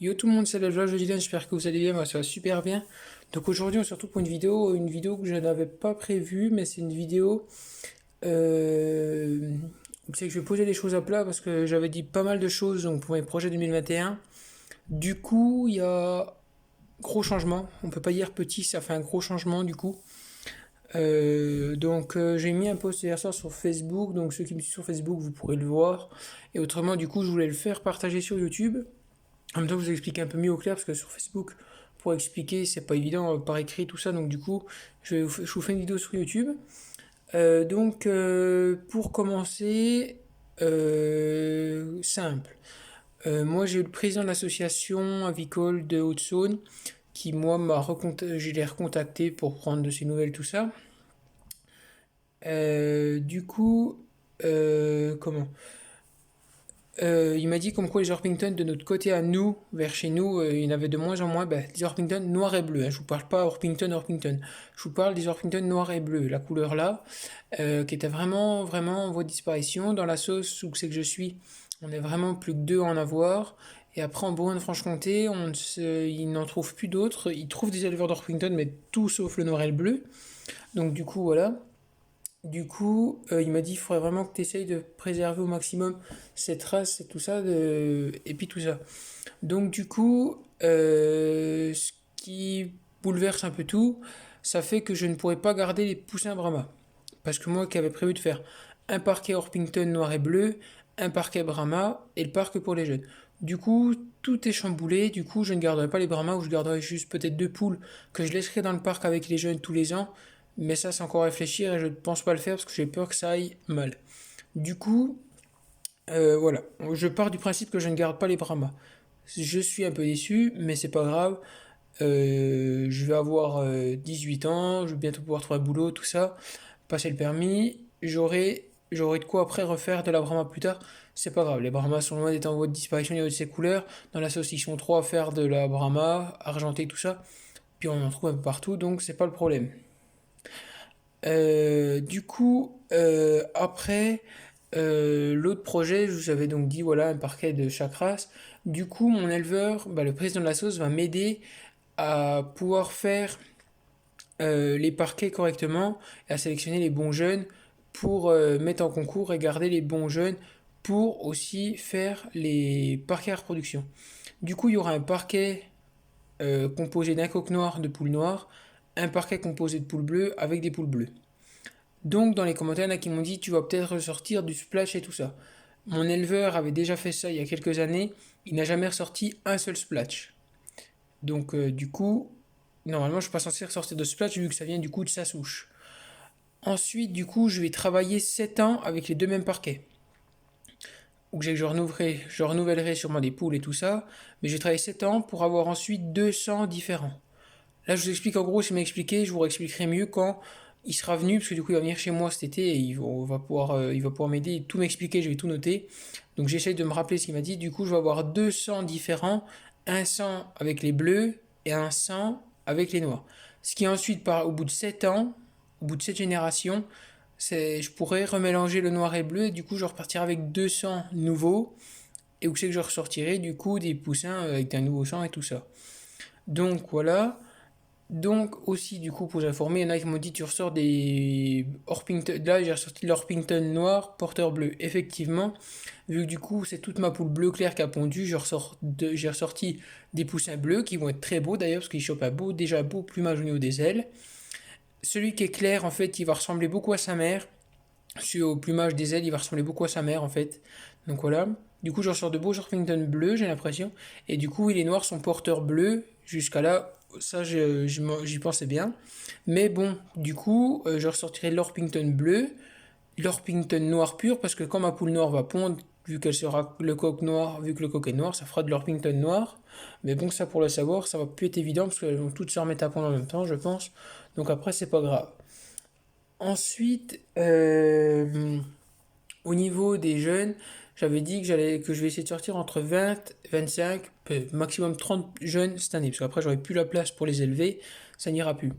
Yo tout le monde, c'est la joie, je dis j'espère que vous allez bien, moi ça va super bien. Donc aujourd'hui on se retrouve pour une vidéo que je n'avais pas prévue, mais c'est une vidéo euh, c'est que je vais poser les choses à plat parce que j'avais dit pas mal de choses donc pour mes projets 2021. Du coup il y a gros changement, on peut pas dire petit, ça fait un gros changement du coup. J'ai mis un post hier soir sur Facebook, donc ceux qui me suivent sur Facebook vous pourrez le voir. Et autrement du coup je voulais le faire partager sur YouTube. En même temps, vous expliquer un peu mieux au clair parce que sur Facebook, pour expliquer, c'est pas évident par écrit tout ça. Donc, du coup, je vous fais une vidéo sur YouTube. Pour commencer, simple. Moi, j'ai eu le président de l'association avicole de Haute-Saône qui, moi, je l'ai recontacté pour prendre de ses nouvelles, tout ça. Du coup, comment il m'a dit comme quoi les Orpington de notre côté à nous, vers chez nous, il y en avait de moins en moins, des Orpington noirs et bleus. Hein. Je vous parle pas Orpington. Je vous parle des Orpington noirs et bleus. La couleur là, qui était vraiment, vraiment en voie de disparition. Dans la sauce où c'est que je suis, on est vraiment plus que deux à en avoir. Et après, en Bourgogne-Franche-Comté, il n'en trouve plus d'autres. Ils trouvent des éleveurs d'Orpington, mais tout sauf le noir et le bleu. Donc du coup, voilà. Il m'a dit, il faudrait vraiment que tu essayes de préserver au maximum cette race et tout ça, et puis tout ça. Ce qui bouleverse un peu tout, ça fait que je ne pourrais pas garder les poussins Brahma. Parce que moi qui avais prévu de faire un parquet Orpington noir et bleu, un parquet Brahma et le parc pour les jeunes. Du coup, tout est chamboulé. Du coup, je ne garderai pas les Brahmas ou je garderai juste peut-être deux poules que je laisserai dans le parc avec les jeunes tous les ans. Mais ça, c'est encore à réfléchir et je ne pense pas le faire parce que j'ai peur que ça aille mal. Du coup, voilà. Je pars du principe que je ne garde pas les Brahmas. Je suis un peu déçu, mais c'est pas grave. Je vais avoir 18 ans, je vais bientôt pouvoir trouver un boulot, tout ça, passer le permis. J'aurai de quoi après refaire de la Brahma plus tard. C'est pas grave, les Brahmas sont loin d'être en voie de disparition au niveau de ces couleurs. Dans la sauce, ils sont trois à faire de la Brahma, argenté, tout ça. Puis on en trouve un peu partout, donc c'est pas le problème. Après, l'autre projet, je vous avais donc dit, voilà, un parquet de chaque race. Du coup, mon éleveur, le président de la sauce, va m'aider à pouvoir faire les parquets correctement et à sélectionner les bons jeunes pour mettre en concours et garder les bons jeunes pour aussi faire les parquets à reproduction. Du coup, il y aura un parquet composé d'un coq noir de poules noires, un parquet composé de poules bleues avec des poules bleues. Donc dans les commentaires, il y en a qui m'ont dit tu vas peut-être ressortir du splash et tout ça. Mon éleveur avait déjà fait ça il y a quelques années, il n'a jamais ressorti un seul splash. Normalement je ne suis pas censé ressortir de splash vu que ça vient du coup de sa souche. Ensuite, du coup, je vais travailler 7 ans avec les deux mêmes parquets. Ou que je renouvellerai sûrement des poules et tout ça, mais je vais travailler 7 ans pour avoir ensuite 200 différents. Là, je vous explique en gros, c'est m'a expliqué, je vous réexpliquerai mieux quand il sera venu, parce que du coup, il va venir chez moi cet été et il va pouvoir m'aider et tout m'expliquer, je vais tout noter. Donc, j'essaye de me rappeler ce qu'il m'a dit. Du coup, je vais avoir 200 différents, un 100 avec les bleus et un 100 avec les noirs. Ce qui ensuite, au bout de 7 ans, au bout de cette génération, je pourrais remélanger le noir et le bleu et du coup, je repartirai avec 200 nouveaux et où c'est que je ressortirai du coup des poussins avec un nouveau sang et tout ça. Donc voilà. Donc aussi du coup pour vous informer, il y en a qui m'ont dit tu ressors des Orpington. Là j'ai ressorti l'Orpington noir, porteur bleu. Effectivement, vu que du coup c'est toute ma poule bleu clair qui a pondu, j'ai ressorti des poussins bleus qui vont être très beaux d'ailleurs parce qu'ils chopent déjà beau plumage au niveau des ailes. Celui qui est clair en fait il va ressembler beaucoup à sa mère. Celui au plumage des ailes il va ressembler beaucoup à sa mère en fait. Donc voilà. Du coup je ressors de beaux Orpington bleus j'ai l'impression. Et du coup les noirs sont porteurs bleus. Jusqu'à là ça, j'y pensais bien. Mais bon, du coup, je ressortirai l'Orpington bleu, l'Orpington noir pur, parce que quand ma poule noire va pondre, vu qu'elle sera le coq noir, vu que le coq est noir, ça fera de l'Orpington noir. Mais bon, ça pour le savoir, ça va plus être évident, parce qu'elles vont toutes se remettre à pondre en même temps, je pense. Donc après, c'est pas grave. Ensuite, au niveau des jeunes, j'avais dit que je vais essayer de sortir entre 20, 25, maximum 30 jeunes cette année, parce qu'après j'aurai plus la place pour les élever, ça n'ira plus.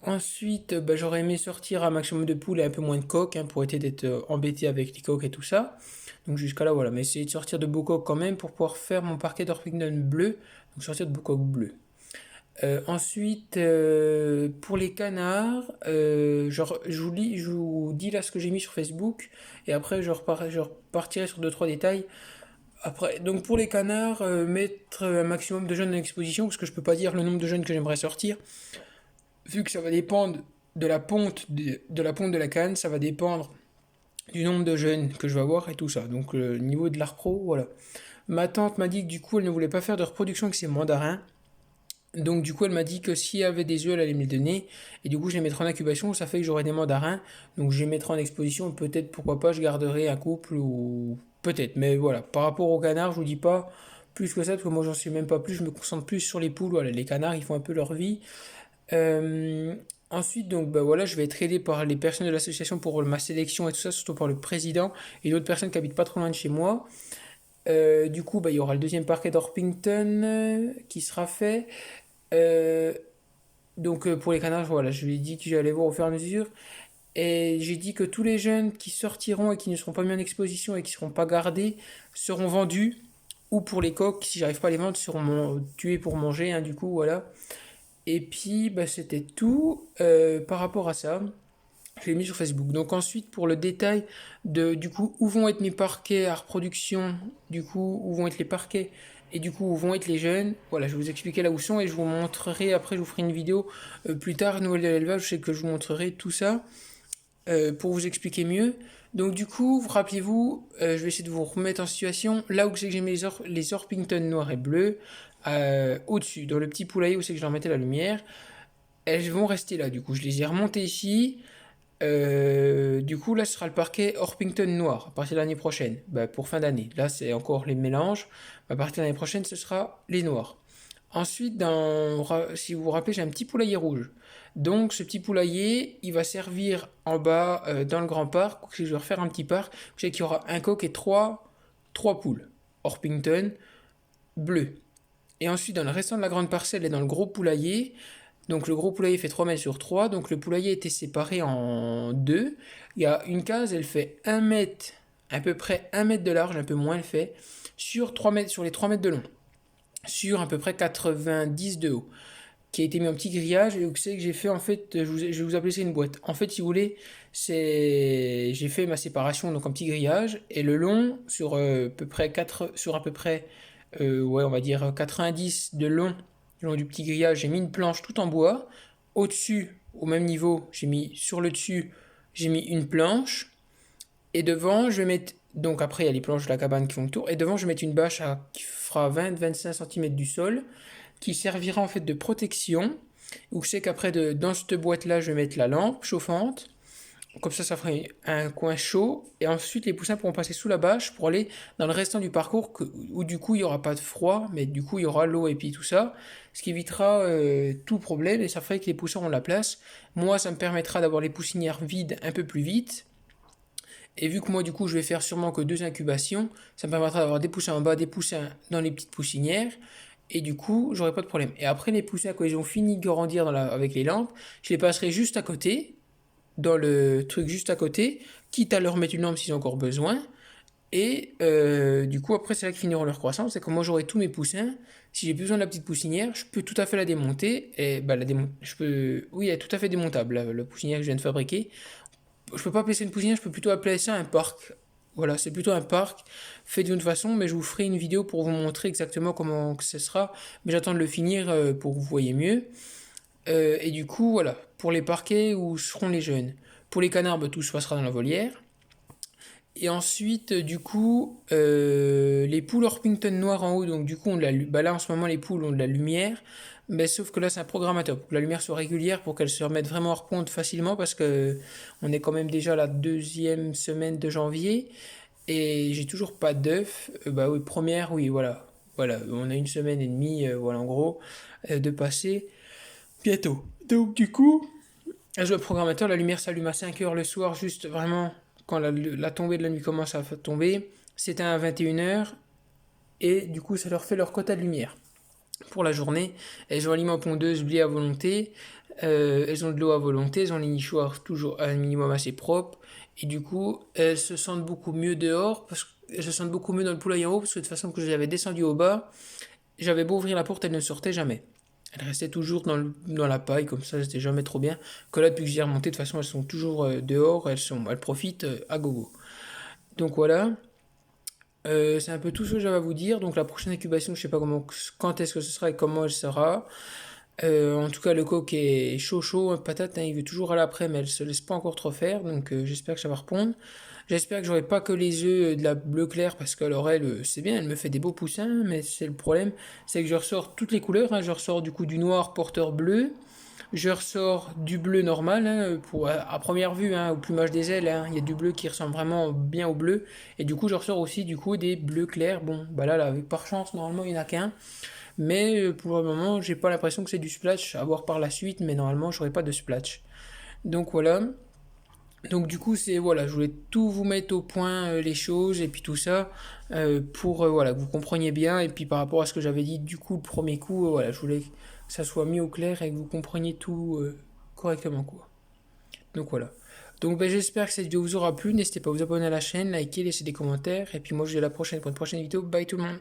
Ensuite, bah, j'aurais aimé sortir un maximum de poules et un peu moins de coques, hein, pour éviter d'être embêté avec les coques et tout ça. Donc jusqu'à là, voilà. Mais essayer de sortir de beaux coques quand même pour pouvoir faire mon parquet d'Orpington bleu. Donc sortir de beaux coques bleus. Ensuite, pour les canards, genre, je vous dis là ce que j'ai mis sur Facebook. Et après, je repartirai sur deux trois détails. Après, donc pour les canards, mettre un maximum de jeunes en exposition, parce que je peux pas dire le nombre de jeunes que j'aimerais sortir, vu que ça va dépendre de la ponte de la ponte de la canne, ça va dépendre du nombre de jeunes que je vais avoir et tout ça. Donc le niveau de l'art-pro, voilà. Ma tante m'a dit que du coup elle ne voulait pas faire de reproduction avec ses mandarins. Donc du coup elle m'a dit que s'il y avait des œufs elle allait me les donner. Et du coup je les mettrai en incubation, ça fait que j'aurai des mandarins. Donc je les mettrai en exposition, peut-être pourquoi pas je garderai un couple ou peut-être. Mais voilà, par rapport aux canards je vous dis pas plus que ça, parce que moi j'en sais même pas plus, je me concentre plus sur les poules. Voilà, les canards ils font un peu leur vie. Euh, Ensuite, donc, bah voilà, je vais être aidé par les personnes de l'association pour ma sélection et tout ça, surtout par le président et d'autres personnes qui habitent pas trop loin de chez moi. Du coup, bah, il y aura le deuxième parquet d'Orpington qui sera fait. Euh, pour les canards, voilà, je lui ai dit que j'allais voir au fur et à mesure. Et j'ai dit que tous les jeunes qui sortiront et qui ne seront pas mis en exposition et qui ne seront pas gardés seront vendus. Ou pour les coqs, si j'arrive pas à les vendre, seront tués pour manger, hein, du coup, voilà. Et puis, bah, c'était tout par rapport à ça. Je l'ai mis sur Facebook. Donc ensuite, pour le détail de du coup où vont être mes parquets à reproduction, du coup où vont être les parquets et du coup où vont être les jeunes, voilà, je vais vous expliquer là où sont et je vous montrerai après, je vous ferai une vidéo plus tard, nouvelle de l'élevage, je sais que je vous montrerai tout ça pour vous expliquer mieux. Donc du coup, vous rappelez-vous, je vais essayer de vous remettre en situation. Là où c'est que j'ai mis les Orpington noirs et bleus, au-dessus, dans le petit poulailler où c'est que je leur mettais la lumière, elles vont rester là. Du coup, je les ai remontées ici. Du coup, là, ce sera le parquet Orpington noir à partir de l'année prochaine, bah, pour fin d'année. Là, c'est encore les mélanges. À partir de l'année prochaine, ce sera les noirs. Ensuite, si vous vous rappelez, j'ai un petit poulailler rouge. Donc, ce petit poulailler, il va servir en bas dans le grand parc. Je vais refaire un petit parc. Vous savez qu'il y aura un coq et trois poules. Orpington bleu. Et ensuite, dans le restant de la grande parcelle et dans le gros poulailler, donc le gros poulailler fait 3 mètres sur 3, donc le poulailler était séparé en deux. Il y a une case, elle fait 1 mètre, à peu près 1 mètre de large, un peu moins elle fait, sur 3 mètres, sur les 3 mètres de long, sur à peu près 90 de haut, qui a été mis en petit grillage. Et vous savez que j'ai fait en fait, je vais vous appeler ça une boîte. En fait, si vous voulez, j'ai fait ma séparation donc en petit grillage et le long sur à peu près ouais, on va dire 90 de long, le long du petit grillage, j'ai mis une planche tout en bois. Au-dessus, au même niveau, j'ai mis sur le dessus, j'ai mis une planche. Et devant, je vais mettre. Donc après, il y a les planches de la cabane qui font le tour. Et devant, je vais mettre une bâche qui fera 20-25 cm du sol, qui servira en fait de protection. Où je sais qu'après, dans cette boîte-là, je vais mettre la lampe chauffante. Comme ça ferait un coin chaud. Et ensuite, les poussins pourront passer sous la bâche pour aller dans le restant du parcours où du coup, il n'y aura pas de froid, mais du coup, il y aura l'eau et puis tout ça. Ce qui évitera tout problème et ça ferait que les poussins ont la place. Moi, ça me permettra d'avoir les poussinières vides un peu plus vite. Et vu que moi, du coup, je vais faire sûrement que 2 incubations, ça me permettra d'avoir des poussins en bas, des poussins dans les petites poussinières. Et du coup, j'aurai pas de problème. Et après, les poussins, quand ils ont fini de grandir avec les lampes, je les passerai juste à côté, dans le truc juste à côté, quitte à leur mettre une lampe s'ils ont encore besoin. Et du coup, après, c'est là qu'ils finiront leur croissance. C'est que moi, j'aurai tous mes poussins. Si j'ai besoin de la petite poussinière, je peux tout à fait la démonter. Et bah, je peux, oui, elle est tout à fait démontable, la poussinière que je viens de fabriquer. Je peux pas appeler ça une poussinière, je peux plutôt appeler ça un parc. Voilà, c'est plutôt un parc fait d'une autre façon, mais je vous ferai une vidéo pour vous montrer exactement comment que ce sera. Mais j'attends de le finir pour que vous voyez mieux. Et du coup, voilà, pour les parquets, où seront les jeunes? Pour les canards, bah, tout se passera dans la volière. Et ensuite, du coup, les poules Orpington noires en haut, donc du coup, bah là en ce moment, les poules ont de la lumière, mais sauf que là, c'est un programmateur pour que la lumière soit régulière, pour qu'elles se remettent vraiment hors compte facilement, parce que on est quand même déjà à la deuxième semaine de janvier, et j'ai toujours pas d'œufs. Bah oui, première, oui, voilà. Voilà, on a une semaine et demie, voilà, en gros, de passer bientôt. Donc, du coup, le programmateur, la lumière s'allume à 5 heures le soir, juste vraiment quand la tombée de la nuit commence à tomber. C'est à 21 heures et du coup, ça leur fait leur quota de lumière. pour la journée. Elles ont aliment pondeuse, blé à volonté, elles ont de l'eau à volonté, elles ont les nichoirs toujours à un minimum assez propre. Et du coup, elles se sentent beaucoup mieux dehors, parce qu'elles se sentent beaucoup mieux dans le poulailler en haut, parce que de toute façon que je les avais descendues au bas, j'avais beau ouvrir la porte, elles ne sortaient jamais. Elles restaient toujours dans la paille, comme ça, c'était jamais trop bien. Que là, depuis que j'ai remonté, de toute façon, elles sont toujours dehors, elles profitent à gogo. Donc voilà. C'est un peu tout ce que j'avais à vous dire. Donc la prochaine incubation, je sais pas quand est-ce que ce sera et comment elle sera. En tout cas, le coq est chaud chaud, patate, hein, il veut toujours à l'après, mais elle se laisse pas encore trop faire. Donc j'espère que ça va répondre. J'espère que j'aurai pas que les œufs de la bleu clair parce que alors elle, c'est bien, elle me fait des beaux poussins, mais c'est le problème, c'est que je ressors toutes les couleurs. Hein. Je ressors du coup du noir porteur bleu. Je ressors du bleu normal, hein, à première vue, hein, au plumage des ailes, hein, il y a du bleu qui ressemble vraiment bien au bleu. Et du coup, je ressors aussi du coup des bleus clairs. Bon, bah là, par chance, normalement, il n'y en a qu'un. Mais pour le moment, j'ai pas l'impression que c'est du splash, à voir par la suite, mais normalement, j'aurai pas de splash. Donc voilà. Donc du coup, c'est voilà, je voulais tout vous mettre au point les choses et puis tout ça pour voilà que vous compreniez bien et puis par rapport à ce que j'avais dit du coup le premier coup, voilà, je voulais que ça soit mis au clair et que vous compreniez tout correctement quoi. Donc voilà. Donc ben, j'espère que cette vidéo vous aura plu. N'hésitez pas à vous abonner à la chaîne, liker, laisser des commentaires et puis moi je vous dis à la prochaine pour une prochaine vidéo. Bye tout le monde.